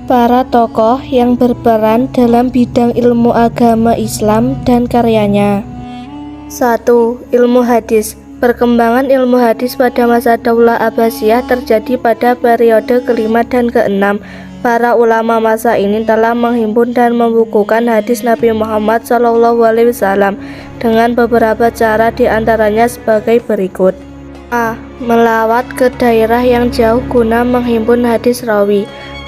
Para tokoh yang berperan dalam bidang ilmu agama Islam dan karyanya. 1. Ilmu hadis. Perkembangan ilmu hadis pada masa Daulah Abbasiyah terjadi pada periode kelima dan keenam. Para ulama masa ini telah menghimpun dan membukukan hadis Nabi Muhammad SAW dengan beberapa cara, diantaranya sebagai berikut. A. Melawat ke daerah yang jauh guna menghimpun hadis rawi.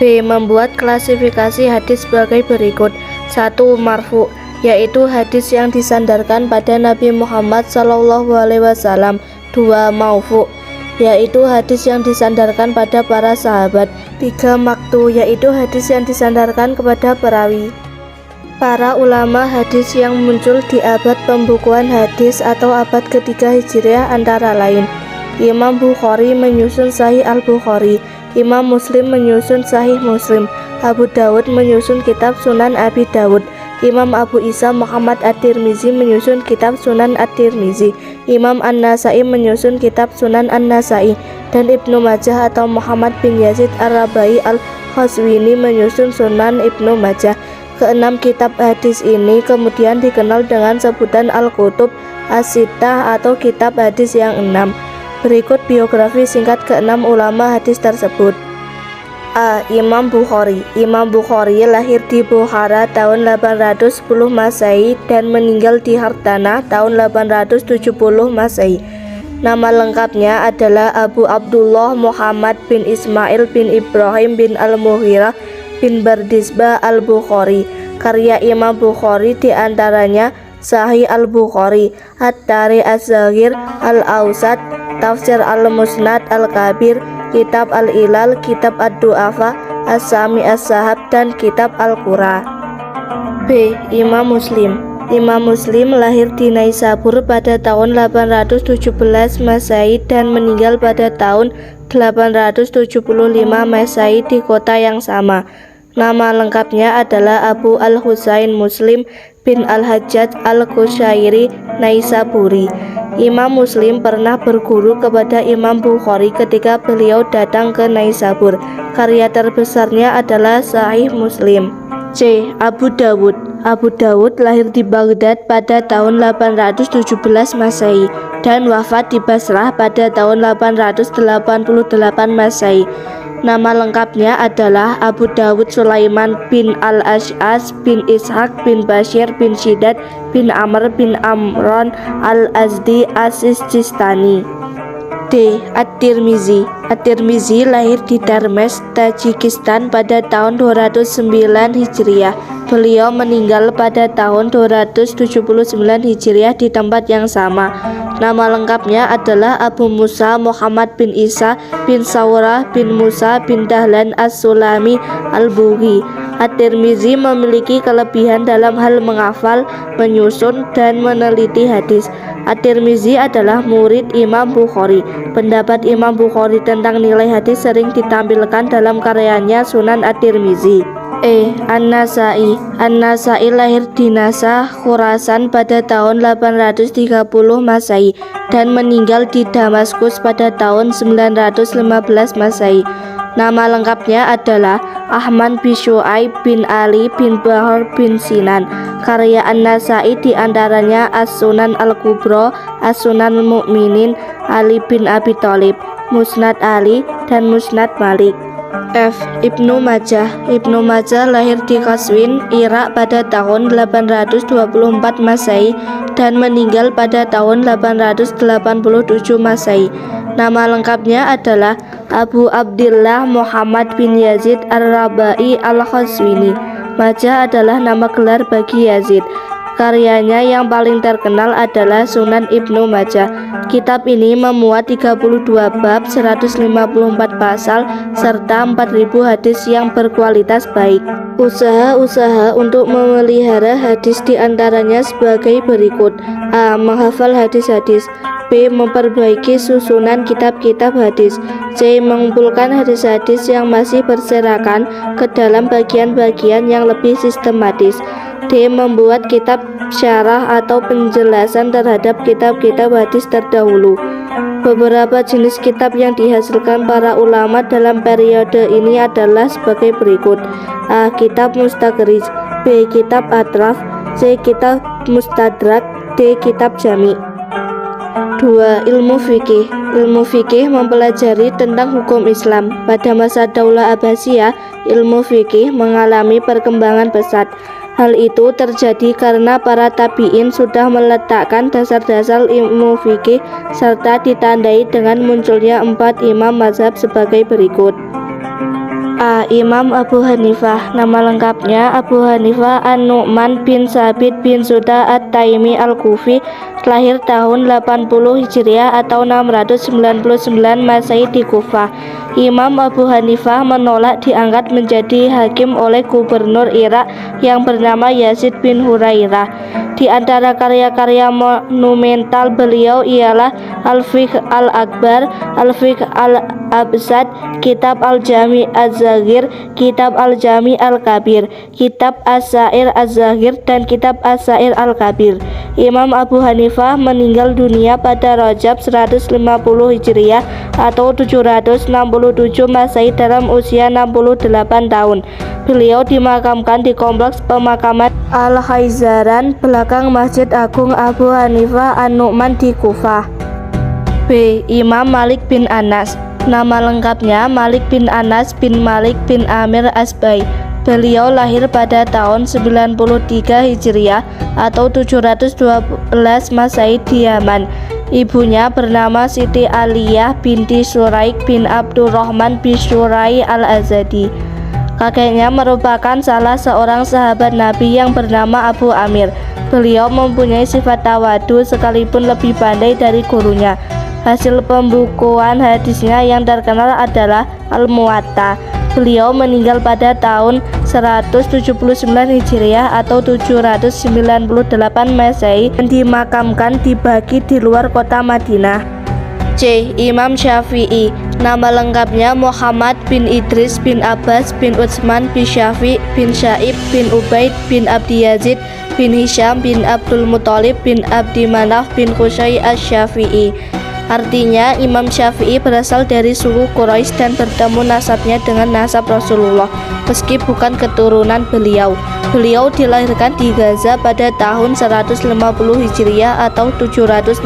B. Membuat klasifikasi hadis sebagai berikut. 1. Marfu, yaitu hadis yang disandarkan pada Nabi Muhammad SAW. 2. Maufu, yaitu hadis yang disandarkan pada para sahabat. 3. Maktu, yaitu hadis yang disandarkan kepada perawi. Para ulama hadis yang muncul di abad pembukuan hadis atau abad ketiga Hijriah antara lain: Imam Bukhari menyusun Sahih Al-Bukhari, Imam Muslim menyusun Sahih Muslim, Abu Dawud menyusun kitab Sunan Abi Dawud, Imam Abu Isa Muhammad At-Tirmizi menyusun kitab Sunan At-Tirmizi, Imam An-Nasai menyusun kitab Sunan An-Nasai, dan Ibnu Majah atau Muhammad bin Yazid Ar-Rabai Al-Khazwini menyusun Sunan Ibnu Majah. Keenam kitab hadis ini kemudian dikenal dengan sebutan Al-Kutub As-Sittah atau kitab hadis yang 6. Berikut biografi singkat keenam ulama hadis tersebut. A. Imam Bukhari. Imam Bukhari lahir di Bukhara tahun 810 Masehi dan meninggal di Hardana tahun 870 Masehi. Nama lengkapnya adalah Abu Abdullah Muhammad bin Ismail bin Ibrahim bin Al-Mughirah bin Bardizbah Al-Bukhari. Karya Imam Bukhari diantaranya Sahih Al-Bukhari, At-Tarikh As-Saghir, Al-Awsat, Tafsir Al-Musnad Al-Kabir, Kitab Al-Ilal, Kitab Ad-Du'afa, As-Sami As-Sahab, dan Kitab Al-Qura. B. Imam Muslim. Imam Muslim lahir di Naisabur pada tahun 817 Masehi dan meninggal pada tahun 875 Masehi di kota yang sama. Nama lengkapnya adalah Abu Al-Husain Muslim bin Al-Hajjaj Al-Qushairi Naisaburi. Imam Muslim pernah berguru kepada Imam Bukhari ketika beliau datang ke Naisabur. Karya terbesarnya adalah Sahih Muslim. C. Abu Dawud. Abu Dawud lahir di Baghdad pada tahun 817 Masehi dan wafat di Basrah pada tahun 888 Masehi. Nama lengkapnya adalah Abu Dawud Sulaiman bin Al-Ash'as bin Ishaq bin Bashir bin Shiddad bin Amr bin Amron Al-Azdi As-Sistani. D. At-Tirmizi. At-Tirmizi lahir di Darmesh, Tajikistan pada tahun 209 Hijriah. Beliau meninggal pada tahun 279 Hijriah di tempat yang sama. Nama lengkapnya adalah Abu Musa Muhammad bin Isa bin Saurah bin Musa bin Dahlan As-Sulami Al-Bughi. At-Tirmizi memiliki kelebihan dalam hal menghafal, menyusun, dan meneliti hadis. At-Tirmizi adalah murid Imam Bukhari. Pendapat Imam Bukhari tentang nilai hadis sering ditampilkan dalam karyanya Sunan At-Tirmizi. E. An-Nasai. An-Nasai lahir di Nasa, Khurasan pada tahun 830 Masehi dan meninggal di Damaskus pada tahun 915 Masehi. Nama lengkapnya adalah Ahmad bin Syuaib bin Ali bin Bahr bin Sinan. Karya An-Nasai diantaranya As-Sunan Al-Kubra, As-Sunan Al-Mu'minin, Ali bin Abi Thalib, Musnad Ali, dan Musnad Malik. F. Ibnu Majah. Ibnu Majah lahir di Qazwin, Irak pada tahun 824 Masehi dan meninggal pada tahun 887 Masehi. Nama lengkapnya adalah Abu Abdillah Muhammad bin Yazid Ar-Rabai Al-Khazwini. Majah adalah nama gelar bagi Yazid. Karyanya yang paling terkenal adalah Sunan Ibnu Majah. Kitab ini memuat 32 bab, 154 pasal, serta 4000 hadis yang berkualitas baik. Usaha-usaha untuk memelihara hadis diantaranya sebagai berikut. A. Menghafal hadis-hadis. B. Memperbaiki susunan kitab-kitab hadis. C. Mengumpulkan hadis-hadis yang masih berserakan ke dalam bagian-bagian yang lebih sistematis. D. Membuat kitab syarah atau penjelasan terhadap kitab-kitab hadis terdahulu. Beberapa jenis kitab yang dihasilkan para ulama dalam periode ini adalah sebagai berikut: A. Kitab Mustaqrij, B. Kitab Atraf, C. Kitab Mustadrak, D. Kitab Jami'. 2. Ilmu fikih. Ilmu fikih mempelajari tentang hukum Islam. Pada masa Daulah Abbasiyah, ilmu fikih mengalami perkembangan pesat. Hal itu terjadi karena para tabi'in sudah meletakkan dasar-dasar ilmu fikih serta ditandai dengan munculnya 4 imam mazhab sebagai berikut. A. Imam Abu Hanifah. Nama lengkapnya Abu Hanifah An-Nu'man bin Sabit bin Suda At-Taimi Al-Kufi, lahir tahun 80 Hijriah atau 699 Masehi di Kufah. Imam Abu Hanifah menolak diangkat menjadi hakim oleh gubernur Irak yang bernama Yazid bin Hurairah. Di antara karya-karya monumental beliau ialah Al-Fiqh Al-Akbar, Al-Fiqh Al-Absad, Kitab Al-Jami' Az-Zaghir, Kitab Al-Jami' Al-Kabir, Kitab As-Sa'ir Az-Zaghir, dan Kitab As-Sa'ir Al-Kabir. Imam Abu Hanifah meninggal dunia pada Rajab 150 Hijriah atau 767 Masehi dalam usia 68 tahun. Beliau dimakamkan di kompleks pemakaman Al-Khaizaran belakang Masjid Agung Abu Hanifah An-Nu'man di Kufah. B. Imam Malik bin Anas. Nama lengkapnya Malik bin Anas bin Malik bin Amir Asbai. Beliau lahir pada tahun 93 Hijriah atau 712 Masehi di Yaman. Ibunya bernama Siti Aliyah binti Suraik bin Abdurrahman bin Surai Al-Azadi. Kakeknya merupakan salah seorang sahabat Nabi yang bernama Abu Amir. Beliau mempunyai sifat tawadu sekalipun lebih pandai dari gurunya. Hasil pembukuan hadisnya yang terkenal adalah Al-Muwatta. Beliau meninggal pada tahun 179 Hijriah atau 798 Masehi dan dimakamkan dibagi di luar kota Madinah. C. Imam Syafi'i. Nama lengkapnya Muhammad bin Idris bin Abbas bin Utsman bin Syafi' bin Syaib bin Ubaid bin Abdi Yazid bin Hisham bin Abdul Muthalib bin Abdi Manaf bin Qusay Asy-Syafi'i. Artinya Imam Syafi'i berasal dari suku Quraisy dan bertemu nasabnya dengan nasab Rasulullah meski bukan keturunan beliau. Beliau dilahirkan di Gaza pada tahun 150 Hijriah atau 767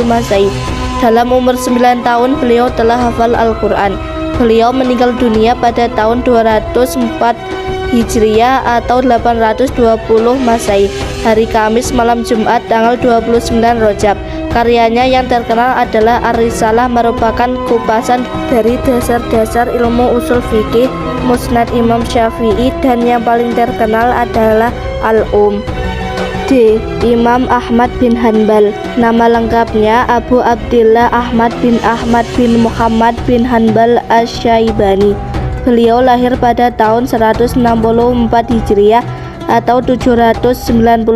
Masehi. Dalam umur 9 tahun beliau telah hafal Al-Quran. Beliau meninggal dunia pada tahun 204 Hijriah atau 820 Masehi, hari Kamis malam Jumat tanggal 29 Rajab. Karyanya yang terkenal adalah Ar-Risalah, merupakan kupasan dari dasar-dasar ilmu usul fikih Musnad Imam Syafi'i, dan yang paling terkenal adalah Al-Um. D. Imam Ahmad bin Hanbal. Nama lengkapnya Abu Abdillah Ahmad bin Muhammad bin Hanbal Asy-Syaibani. Beliau lahir pada tahun 164 Hijriah atau 790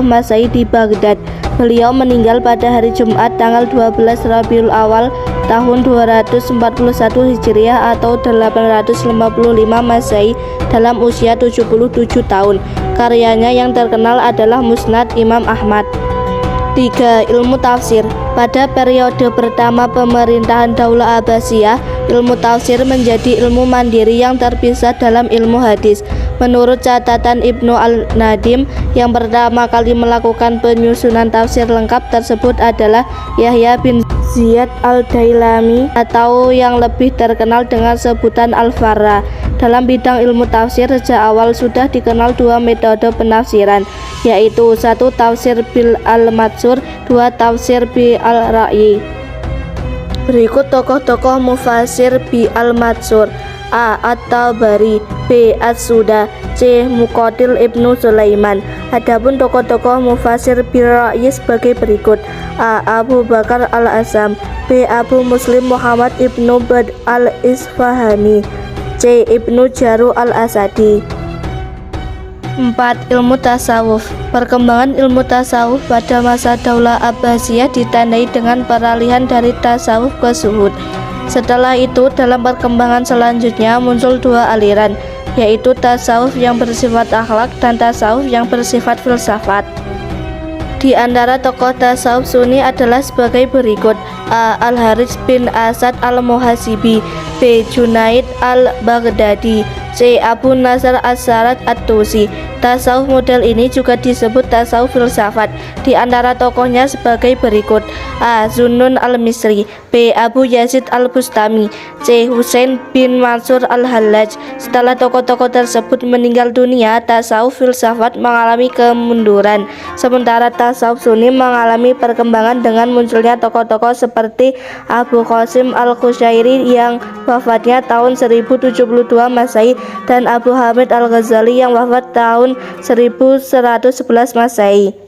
Masehi di Baghdad. Beliau meninggal pada hari Jumat tanggal 12 Rabiul Awal tahun 241 Hijriah atau 855 Masehi dalam usia 77 tahun. Karyanya yang terkenal adalah Musnad Imam Ahmad. 3. Ilmu tafsir. Pada periode pertama pemerintahan Daulah Abbasiyah, ilmu tafsir menjadi ilmu mandiri yang terpisah dalam ilmu hadis. Menurut catatan Ibnu Al-Nadim, yang pertama kali melakukan penyusunan tafsir lengkap tersebut adalah Yahya bin Ziyad Al-Dailami atau yang lebih terkenal dengan sebutan Al-Farra. Dalam bidang ilmu tafsir sejak awal sudah dikenal dua metode penafsiran, yaitu 1. Tafsir bil al-matsur, 2. Tafsir bil al-ra'yi. Berikut tokoh-tokoh mufasir bi al-matsur: A. At-Tabari, B. As-Suda, C. Muqatil Ibnu Sulaiman. Adapun tokoh-tokoh mufasir bil ra'yi sebagai berikut: A. Abu Bakar Al-Asam, B. Abu Muslim Muhammad Ibnu Bad Al-Isfahani, C. Ibnu Jaru Al-Asadi. 4. Ilmu tasawuf. Perkembangan ilmu tasawuf pada masa Daulah Abbasiyah ditandai dengan peralihan dari tasawuf ke zuhud. Setelah itu, dalam perkembangan selanjutnya muncul dua aliran, yaitu tasawuf yang bersifat akhlak dan tasawuf yang bersifat filsafat. Di antara tokoh tasawuf Sunni adalah sebagai berikut: A. Al-Harits bin Asad al-Muhasibi, B. Junaid al-Baghdadi, C. Abu Nasr as-Sarat at-Tusi. Tasawuf model ini juga disebut tasawuf filsafat. Di antara tokohnya sebagai berikut: A. Zunnun al-Misri, B. Abu Yazid al-Bustami, C. Husain bin Mansur al-Hallaj. Setelah tokoh-tokoh tersebut meninggal dunia, tasawuf filsafat mengalami kemunduran, sementara tasawuf sunni mengalami perkembangan dengan munculnya tokoh-tokoh seperti Abu Qasim al-Qushairi yang wafatnya tahun 1072 Masehi dan Abu Hamid al-Ghazali yang wafat tahun 1111 Masehi.